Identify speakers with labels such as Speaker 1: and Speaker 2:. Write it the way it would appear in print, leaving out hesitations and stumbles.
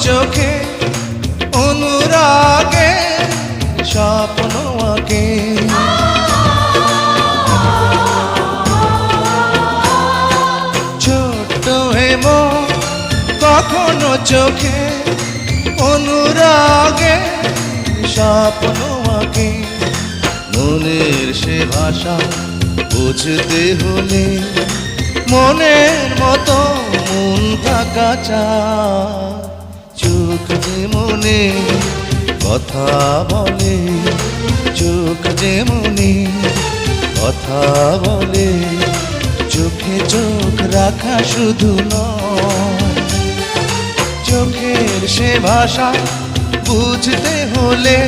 Speaker 1: চোখে অনুরাগে স্বপ্ন আঁকে। ছোট্ট মন কখনো চোখে অনুরাগে স্বপ্ন আঁকে। মনের সে ভাষা বুঝতে হলে মনের মতো মন থাকা চায়। চোখ যে মনে কথা বলে, চোখ যে মনে কথা বলে, চোখে চোখ রাখা শুধু নয়। চোখের সে ভাষা বুঝতে হলে